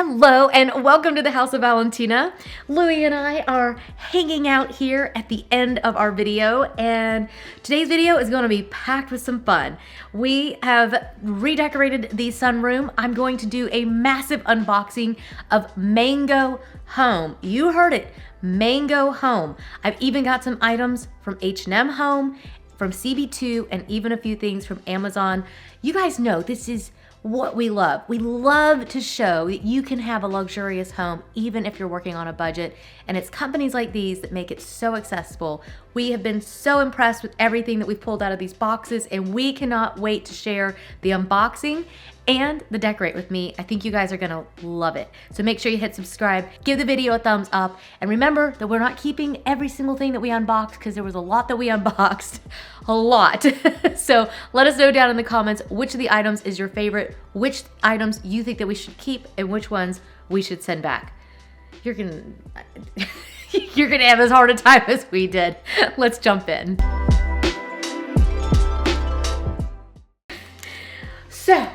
Hello and welcome to the House of Valentina. Louie and I are hanging out here at the end of our video, and today's video is going to be packed with some fun. We have redecorated the sunroom. I'm going to do a massive unboxing of Mango Home. You heard it, Mango Home. I've even got some items from H&M Home, from CB2, and even a few things from Amazon. You guys know this is what we love. We love to show that you can have a luxurious home even if you're working on a budget, and it's companies like these that make it so accessible. We have been so impressed with everything that we've pulled out of these boxes, and we cannot wait to share the unboxing and the decorate with me. I think you guys are gonna love it. So make sure you hit subscribe, give the video a thumbs up, and remember that we're not keeping every single thing that we unboxed because there was a lot that we unboxed, a lot. So let us know down in the comments which of the items is your favorite, which items you think that we should keep, and which ones we should send back. You're gonna have as hard a time as we did. Let's jump in. So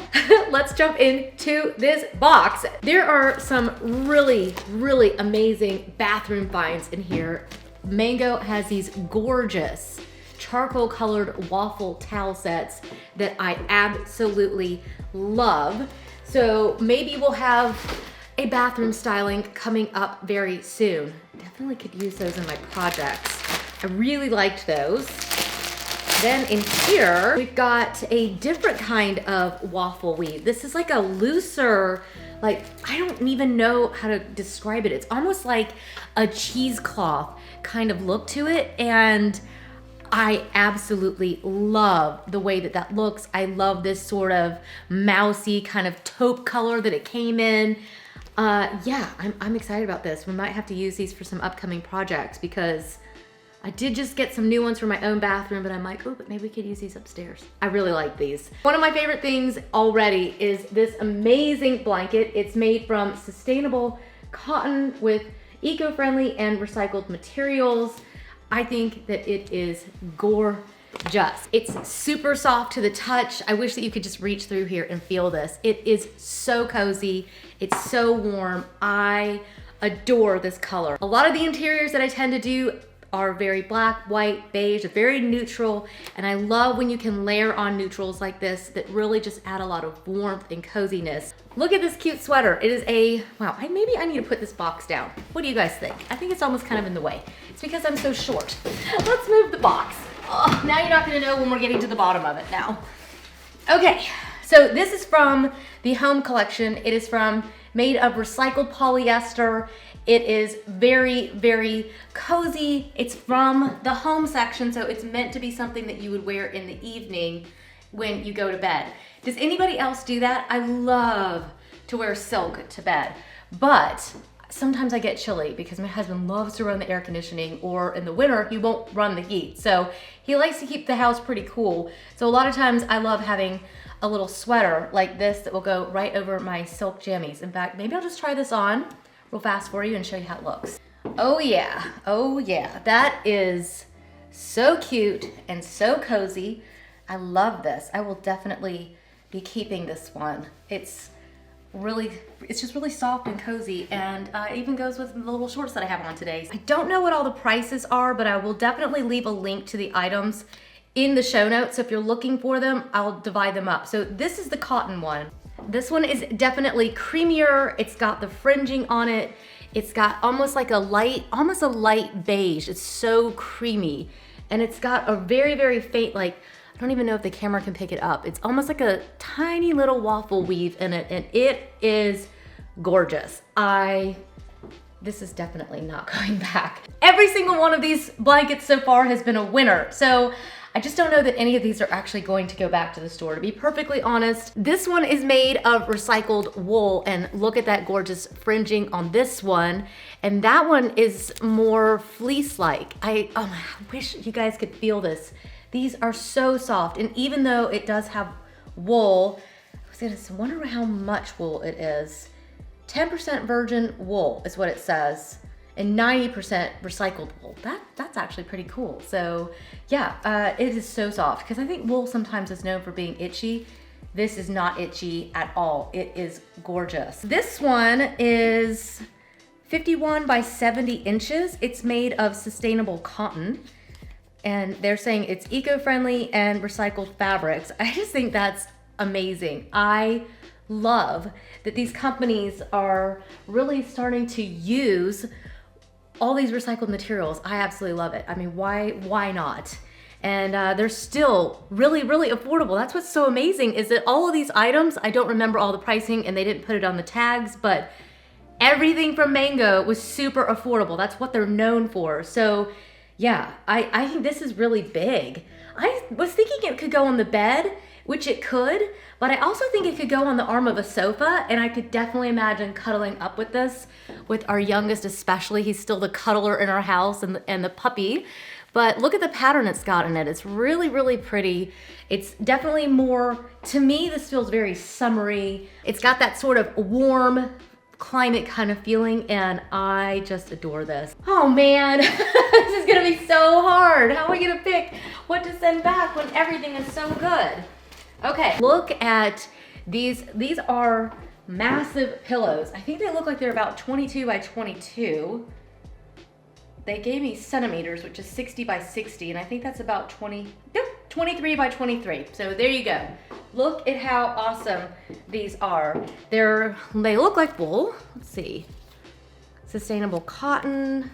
let's jump into this box. There are some really, really amazing bathroom finds in here. Mango has these gorgeous charcoal colored waffle towel sets that I absolutely love. So maybe we'll have a bathroom styling coming up very soon. Definitely could use those in my projects. I really liked those. Then in here, we've got a different kind of waffle weave. This is like a looser, like, I don't even know how to describe it. It's almost like a cheesecloth kind of look to it. And I absolutely love the way that that looks. I love this sort of mousy kind of taupe color that it came in. Yeah, I'm excited about this. We might have to use these for some upcoming projects because I did just get some new ones for my own bathroom, but I'm like, oh, but maybe we could use these upstairs. I really like these. One of my favorite things already is this amazing blanket. It's made from sustainable cotton with eco-friendly and recycled materials. I think that it is gorgeous. It's super soft to the touch. I wish that you could just reach through here and feel this. It is so cozy. It's so warm. I adore this color. A lot of the interiors that I tend to do are very black, white, beige, very neutral, and I love when you can layer on neutrals like this that really just add a lot of warmth and coziness. Look at this cute sweater. It is a, wow, maybe I need to put this box down. What do you guys think? I think it's almost kind of in the way. It's because I'm so short. Let's move the box. Oh, now you're not gonna know when we're getting to the bottom of it now. Okay, so this is from the Home collection. It is made of recycled polyester. It is very, very cozy. It's from the home section, so it's meant to be something that you would wear in the evening when you go to bed. Does anybody else do that? I love to wear silk to bed, but sometimes I get chilly because my husband loves to run the air conditioning, or in the winter, he won't run the heat. So he likes to keep the house pretty cool. So a lot of times I love having a little sweater like this that will go right over my silk jammies. In fact, maybe I'll just try this on real fast for you and show you how it looks. Oh yeah, that is so cute and so cozy. I love this. I will definitely be keeping this one. It's just really soft and cozy, and it even goes with the little shorts that I have on today. I don't know what all the prices are, but I will definitely leave a link to the items in the show notes. So if you're looking for them, I'll divide them up. So this is the cotton one. This one is definitely creamier. It's got the fringing on it. It's got almost like almost a light beige. It's so creamy. And it's got a very, very faint, like, I don't even know if the camera can pick it up. It's almost like a tiny little waffle weave in it, and it is gorgeous. This is definitely not going back. Every single one of these blankets so far has been a winner. So I just don't know that any of these are actually going to go back to the store, to be perfectly honest. This one is made of recycled wool, and look at that gorgeous fringing on this one. And that one is more fleece-like. I wish you guys could feel this. These are so soft, and even though it does have wool, I was gonna wonder how much wool it is. 10% virgin wool is what it says, and 90% recycled wool. That's actually pretty cool. So yeah, it is so soft, because I think wool sometimes is known for being itchy. This is not itchy at all. It is gorgeous. This one is 51 by 70 inches. It's made of sustainable cotton. And they're saying it's eco-friendly and recycled fabrics. I just think that's amazing. I love that these companies are really starting to use all these recycled materials. I absolutely love it. I mean, why not? And they're still really, really affordable. That's what's so amazing is that all of these items, I don't remember all the pricing and they didn't put it on the tags, but everything from Mango was super affordable. That's what they're known for. So yeah, I think this is really big. I was thinking it could go on the bed, which it could, but I also think it could go on the arm of a sofa, and I could definitely imagine cuddling up with this, with our youngest especially. He's still the cuddler in our house and the puppy. But look at the pattern it's got in it. It's really, really pretty. It's definitely more, to me, this feels very summery. It's got that sort of warm climate kind of feeling, and I just adore this. Oh man, this is gonna be so hard. How are we gonna pick what to send back when everything is so good? Okay, look at these. These are massive pillows. I think they look like they're about 22 by 22. They gave me centimeters, which is 60 by 60, and I think that's about 23 by 23. So there you go. Look at how awesome these are. They look like wool. Let's see. Sustainable cotton.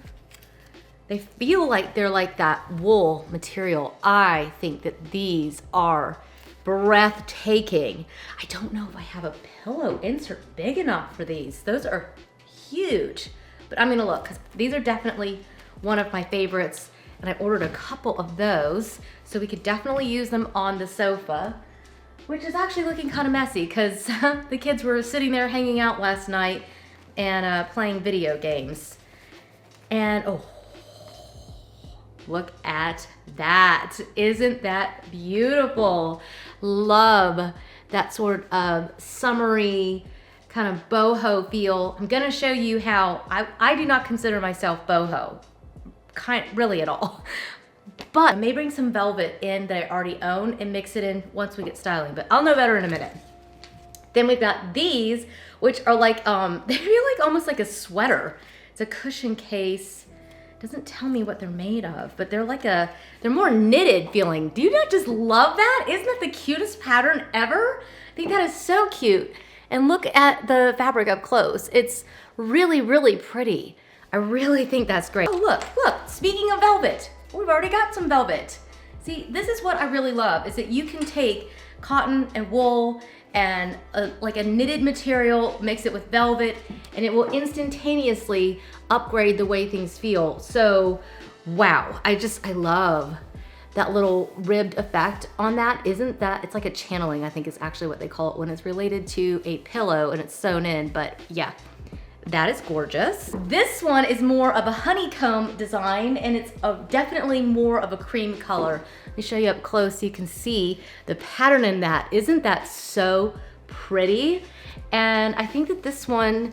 They feel like they're like that wool material. I think that these are breathtaking. I don't know if I have a pillow insert big enough for these. Those are huge, but I'm gonna look because these are definitely one of my favorites, and I ordered a couple of those so we could definitely use them on the sofa, which is actually looking kind of messy because the kids were sitting there hanging out last night and playing video games. And oh, look at that. Isn't that beautiful? Love that sort of summery kind of boho feel. I'm gonna show you how I do not consider myself boho, really at all. But I may bring some velvet in that I already own and mix it in once we get styling, but I'll know better in a minute. Then we've got these, which are like, they feel like almost like a sweater. It's a cushion case. Doesn't tell me what they're made of, but they're like they're more knitted feeling. Do you not just love that? Isn't that the cutest pattern ever? I think that is so cute. And look at the fabric up close. It's really, really pretty. I really think that's great. Oh, look, speaking of velvet, we've already got some velvet. See, this is what I really love, is that you can take cotton and wool and like a knitted material, mix it with velvet, and it will instantaneously upgrade the way things feel. So, wow, I love that little ribbed effect on that. Isn't that, it's like a channeling, I think is actually what they call it when it's related to a pillow and it's sewn in, but yeah. That is gorgeous. This one is more of a honeycomb design, and it's definitely more of a cream color. Let me show you up close so you can see the pattern in that. Isn't that so pretty? And I think that this one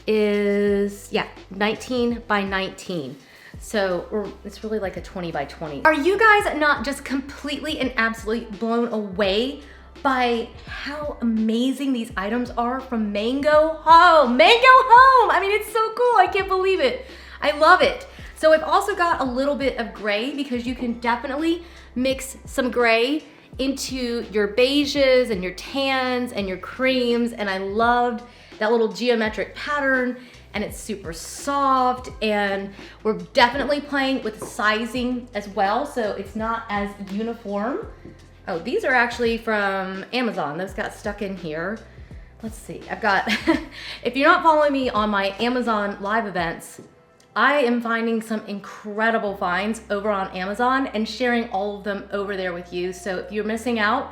is, yeah, 19 by 19. So it's really like a 20 by 20. Are you guys not just completely and absolutely blown away by how amazing these items are from Mango Home? Mango Home! I mean, it's so cool. I can't believe it. I love it. So I've also got a little bit of gray because you can definitely mix some gray into your beiges and your tans and your creams. And I loved that little geometric pattern, and it's super soft, and we're definitely playing with sizing as well, so it's not as uniform. Oh, these are actually from Amazon. Those got stuck in here. Let's see, I've got, if you're not following me on my Amazon live events, I am finding some incredible finds over on Amazon and sharing all of them over there with you. So if you're missing out,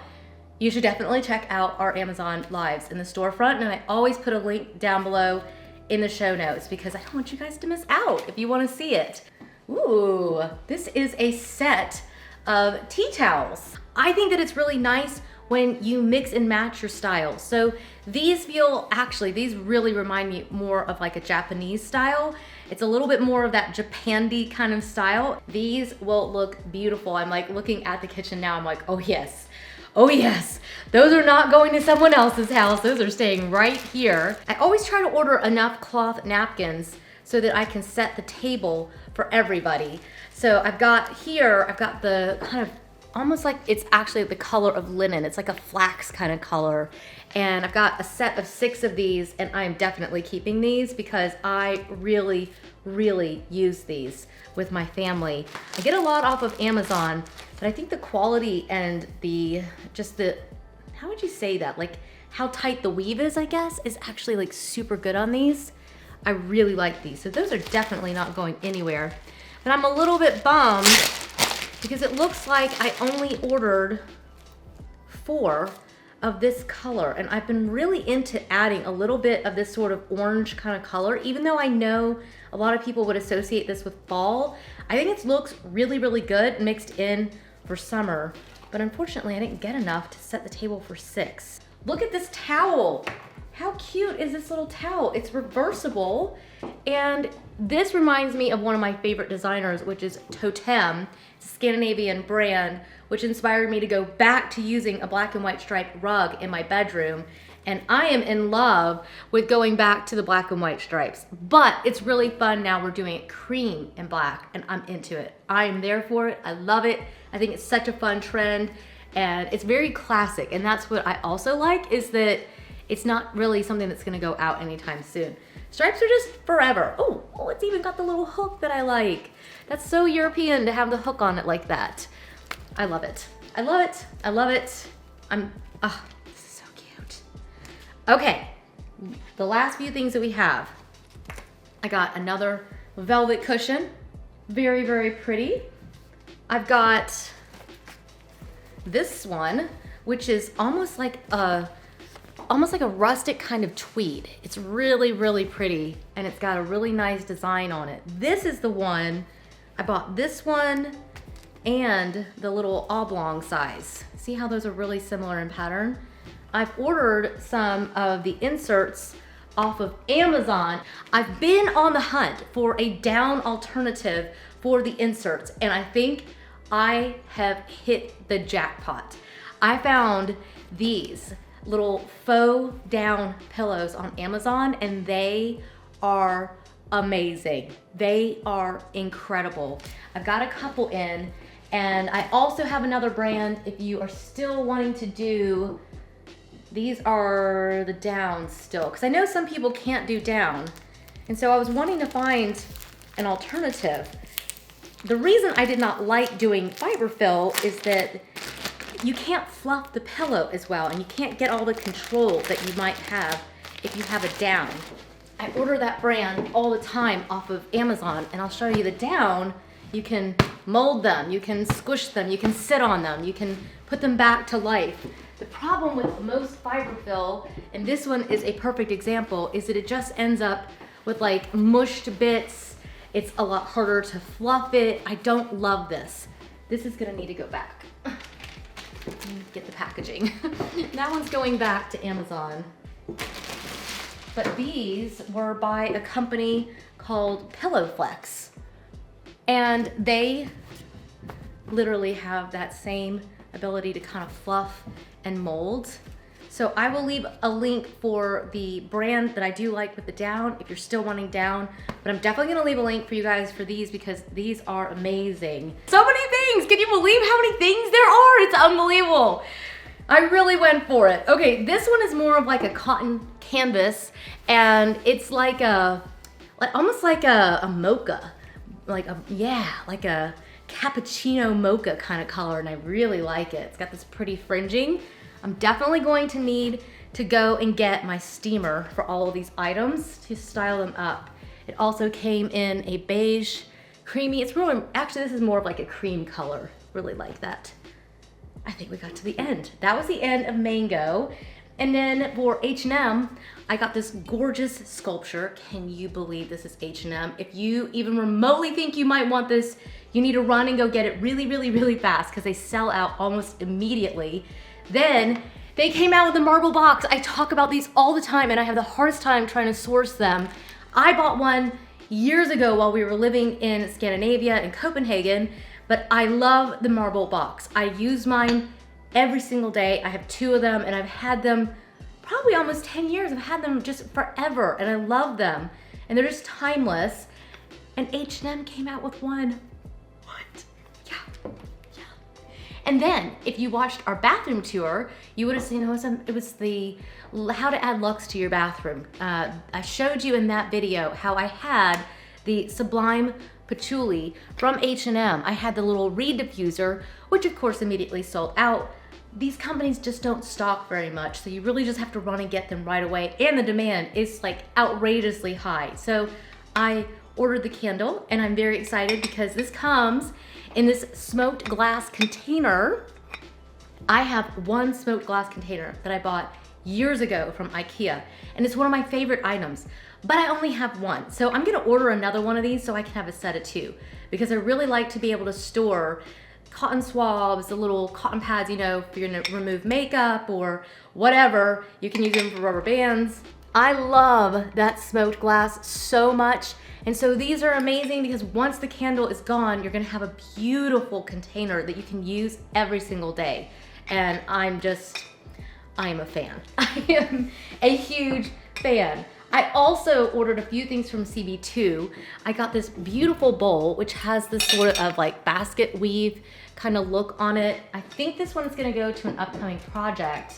you should definitely check out our Amazon lives in the storefront. And I always put a link down below in the show notes because I don't want you guys to miss out if you want to see it. Ooh, this is a set of tea towels. I think that it's really nice when you mix and match your styles. So these these really remind me more of like a Japanese style. It's a little bit more of that Japandi kind of style. These will look beautiful. I'm like looking at the kitchen now, I'm like, oh yes. Oh yes, those are not going to someone else's house. Those are staying right here. I always try to order enough cloth napkins so that I can set the table for everybody. So I've got the kind of, almost like it's actually the color of linen. It's like a flax kind of color. And I've got a set of 6 of these, and I'm definitely keeping these because I really, really use these with my family. I get a lot off of Amazon, but I think the quality and how would you say that? Like how tight the weave is, I guess, is actually like super good on these. I really like these. So those are definitely not going anywhere. But I'm a little bit bummed because it looks like I only ordered 4 of this color, and I've been really into adding a little bit of this sort of orange kind of color, even though I know a lot of people would associate this with fall. I think it looks really, really good mixed in for summer, but unfortunately I didn't get enough to set the table for 6. Look at this towel. How cute is this little towel? It's reversible, and this reminds me of one of my favorite designers, which is Totem. It's a Scandinavian brand, which inspired me to go back to using a black and white striped rug in my bedroom. And I am in love with going back to the black and white stripes. But it's really fun now. We're doing it cream and black, and I'm into it. I am there for it. I love it. I think it's such a fun trend, and it's very classic. And that's what I also like, is that it's not really something that's gonna go out anytime soon. Stripes are just forever. Oh, it's even got the little hook that I like. That's so European to have the hook on it like that. I love it. I love it. I love it. This is so cute. Okay, the last few things that we have. I got another velvet cushion. Very, very pretty. I've got this one, which is almost like a rustic kind of tweed. It's really, really pretty, and it's got a really nice design on it. This is the one, I bought this one and the little oblong size. See how those are really similar in pattern? I've ordered some of the inserts off of Amazon. I've been on the hunt for a down alternative for the inserts, and I think I have hit the jackpot. I found these little faux down pillows on Amazon, and they are amazing. They are incredible. I've got a couple in, and I also have another brand if you are still wanting to do, these are the downs still, because I know some people can't do down, and so I was wanting to find an alternative. The reason I did not like doing fiberfill is that you can't fluff the pillow as well, and you can't get all the control that you might have if you have a down. I order that brand all the time off of Amazon, and I'll show you the down. You can mold them, you can squish them, you can sit on them, you can put them back to life. The problem with most fiberfill, and this one is a perfect example, is that it just ends up with like mushed bits. It's a lot harder to fluff it. I don't love this. This is gonna need to go back. Get the packaging. That one's going back to Amazon. But these were by a company called Pillowflex. And they literally have that same ability to kind of fluff and mold. So I will leave a link for the brand that I do like with the down if you're still wanting down, but I'm definitely gonna leave a link for you guys for these because these are amazing. So many things, can you believe how many things there are? It's unbelievable. I really went for it. Okay, this one is more of like a cotton canvas, and it's like almost like a mocha, like a cappuccino mocha kind of color, and I really like it. It's got this pretty fringing. I'm definitely going to need to go and get my steamer for all of these items to style them up. It also came in a beige, creamy, it's really, actually this is more of like a cream color. Really like that. I think we got to the end. That was the end of Mango. And then for H&M, I got this gorgeous sculpture. Can you believe this is H&M? If you even remotely think you might want this, you need to run and go get it really, really, really fast because they sell out almost immediately. Then they came out with a marble box. I talk about these all the time, and I have the hardest time trying to source them. I bought one years ago while we were living in Scandinavia in Copenhagen, but I love the marble box. I use mine every single day. I have 2 of them and I've had them probably almost 10 years. I've had them just forever and I love them. And they're just timeless. And H&M came out with one. What? Yeah. And then, if you watched our bathroom tour, you would have seen it was the how to add luxe to your bathroom. I showed you in that video how I had the Sublime Patchouli from H&M. I had the little reed diffuser, which of course immediately sold out. These companies just don't stock very much, so you really just have to run and get them right away. And the demand is like outrageously high. So I ordered the candle and I'm very excited because this comes in this smoked glass container. I have one smoked glass container that I bought years ago from IKEA, and it's one of my favorite items, but I only have one. So I'm gonna order another one of these so I can have a set of 2, because I really like to be able to store cotton swabs, the little cotton pads, you know, if you're gonna remove makeup or whatever. You can use them for rubber bands. I love that smoked glass so much. And so these are amazing because once the candle is gone, you're gonna have a beautiful container that you can use every single day. And I am a fan. I am a huge fan. I also ordered a few things from CB2. I got this beautiful bowl, which has this sort of like basket weave kind of look on it. I think this one's gonna go to an upcoming project.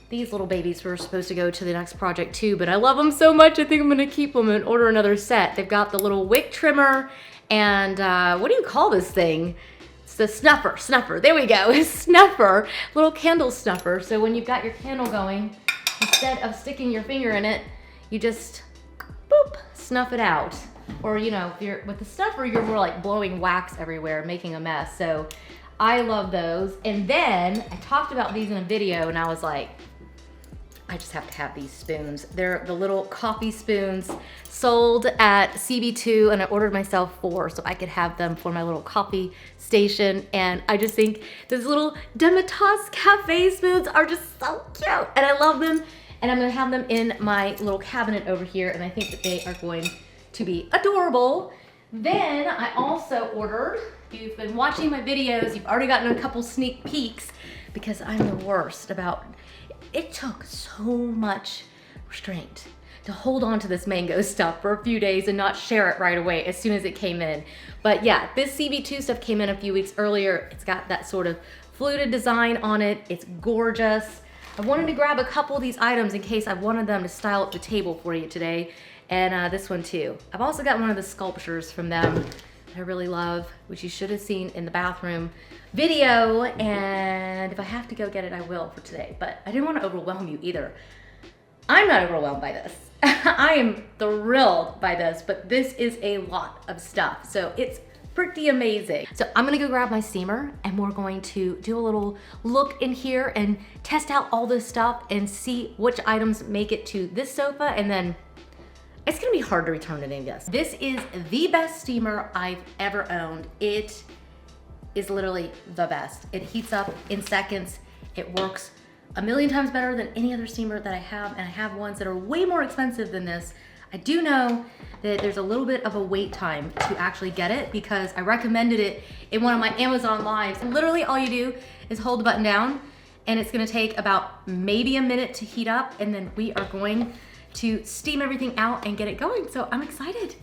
These little babies were supposed to go to the next project too, but I love them so much, I think I'm gonna keep them and order another set. They've got the little wick trimmer and what do you call this thing? It's the snuffer, there we go, snuffer, little candle snuffer. So when you've got your candle going, instead of sticking your finger in it, you just, boop, snuff it out. Or you know, if you're with the snuffer, you're more like blowing wax everywhere, making a mess. So I love those. And then I talked about these in a video and I was like, I just have to have these spoons. They're the little coffee spoons sold at CB2, and I ordered myself 4 so I could have them for my little coffee station. And I just think those little Dematas Cafe spoons are just so cute and I love them. And I'm gonna have them in my little cabinet over here, and I think that they are going to be adorable. Then I also ordered, if you've been watching my videos, you've already gotten a couple sneak peeks because I'm the worst about, it took so much restraint to hold on to this mango stuff for a few days and not share it right away as soon as it came in. But yeah, this CB2 stuff came in a few weeks earlier. It's got that sort of fluted design on it. It's gorgeous. I wanted to grab a couple of these items in case I wanted them to style up the table for you today. And this one too. I've also got one of the sculptures from them that I really love, which you should have seen in the bathroom video. And if I have to go get it, I will for today. But I didn't want to overwhelm you either. I'm not overwhelmed by this. I am thrilled by this, but this is a lot of stuff. So it's pretty amazing. So I'm gonna go grab my steamer and we're going to do a little look in here and test out all this stuff and see which items make it to this sofa, and then it's gonna be hard to return any of this. This is the best steamer I've ever owned. It is literally the best. It heats up in seconds. It works a million times better than any other steamer that I have, and I have ones that are way more expensive than this. I do know that there's a little bit of a wait time to actually get it because I recommended it in one of my Amazon lives. Literally all you do is hold the button down and it's gonna take about maybe a minute to heat up, and then we are going to steam everything out and get it going. So I'm excited.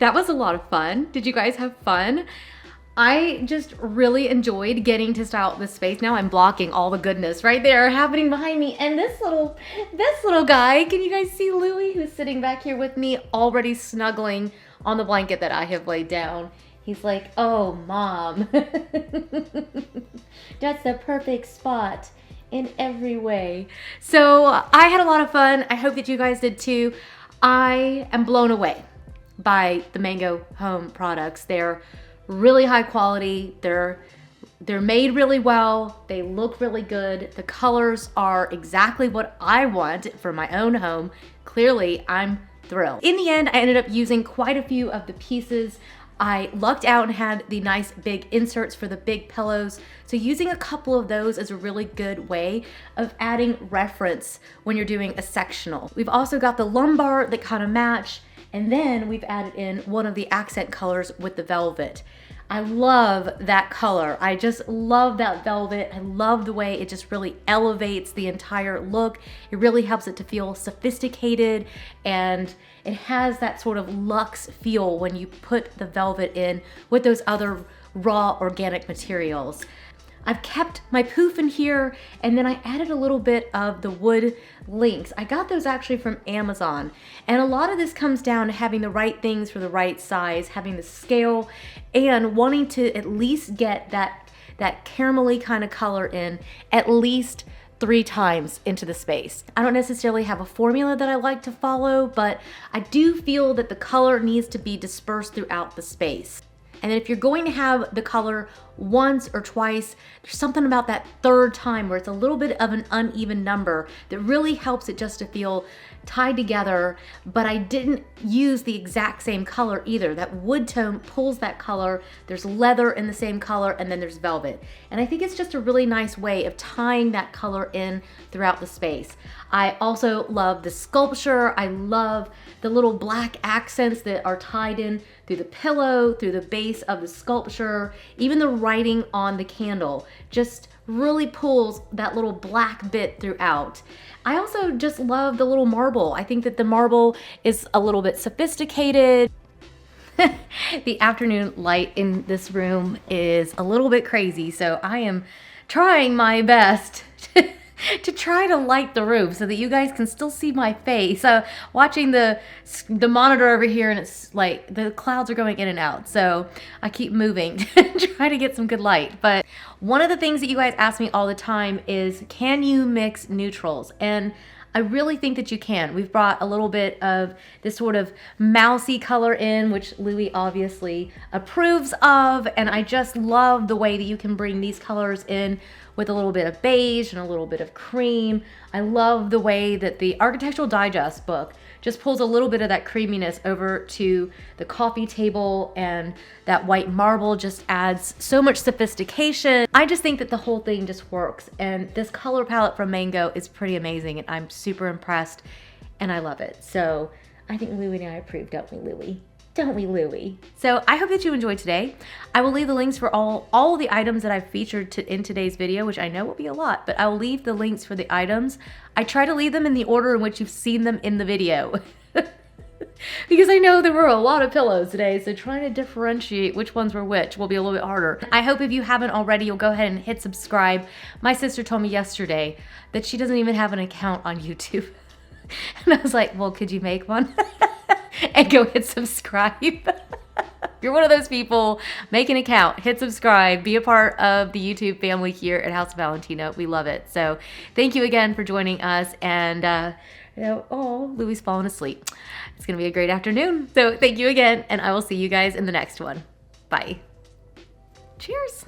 that was a lot of fun. Did you guys have fun? I just really enjoyed getting to style this space. Now I'm blocking all the goodness right there happening behind me. And this little guy, can you guys see Louie, who's sitting back here with me, already snuggling on the blanket that I have laid down. He's like, oh, Mom. That's the perfect spot in every way. So I had a lot of fun. I hope that you guys did too. I am blown away by the Mango Home products. They're really high quality. They're made really well. They look really good. The colors are exactly what I want for my own home. Clearly, I'm thrilled. In the end, I ended up using quite a few of the pieces. I lucked out and had the nice big inserts for the big pillows. So using a couple of those is a really good way of adding reference when you're doing a sectional. We've also got the lumbar that kind of match. And then we've added in one of the accent colors with the velvet. I love that color. I just love that velvet. I love the way it just really elevates the entire look. It really helps it to feel sophisticated, and it has that sort of luxe feel when you put the velvet in with those other raw organic materials. I've kept my poof in here, and then I added a little bit of the wood links. I got those actually from Amazon, and a lot of this comes down to having the right things for the right size, having the scale, and wanting to at least get that caramelly kind of color in at least 3 times into the space. I don't necessarily have a formula that I like to follow, but I do feel that the color needs to be dispersed throughout the space. And then if you're going to have the color once or twice, there's something about that 3rd time where it's a little bit of an uneven number that really helps it just to feel tied together. But I didn't use the exact same color either. That wood tone pulls that color. There's leather in the same color, and then there's velvet. And I think it's just a really nice way of tying that color in throughout the space. I also love the sculpture. I love the little black accents that are tied in through the pillow, through the base of the sculpture, even the writing on the candle just really pulls that little black bit throughout. I also just love the little marble. I think that the marble is a little bit sophisticated. The afternoon light in this room is a little bit crazy, so I am trying my best to try to light the room so that you guys can still see my face. Watching the monitor over here, and it's like the clouds are going in and out, so I keep moving to try to get some good light. But one of the things that you guys ask me all the time is, can you mix neutrals? And I really think that you can. We've brought a little bit of this sort of mousy color in, which Louis obviously approves of, and I just love the way that you can bring these colors in with a little bit of beige and a little bit of cream. I love the way that the Architectural Digest book just pulls a little bit of that creaminess over to the coffee table, and that white marble just adds so much sophistication. I just think that the whole thing just works, and this color palette from Mango is pretty amazing, and I'm super impressed, and I love it. So I think Louie and I approve, don't we, Louie? Don't we, Louie? So I hope that you enjoyed today. I will leave the links for all the items that I've featured in today's video, which I know will be a lot, but I will leave the links for the items. I try to leave them in the order in which you've seen them in the video. Because I know there were a lot of pillows today, so trying to differentiate which ones were which will be a little bit harder. I hope if you haven't already, you'll go ahead and hit subscribe. My sister told me yesterday that she doesn't even have an account on YouTube. And I was like, well, could you make one? And go hit subscribe. You're one of those people, make an account, hit subscribe, be a part of the YouTube family here at House of Valentina. We love it. So thank you again for joining us. And oh, Louie's falling asleep. It's gonna be a great afternoon. So thank you again, and I will see you guys in the next one. Bye. Cheers.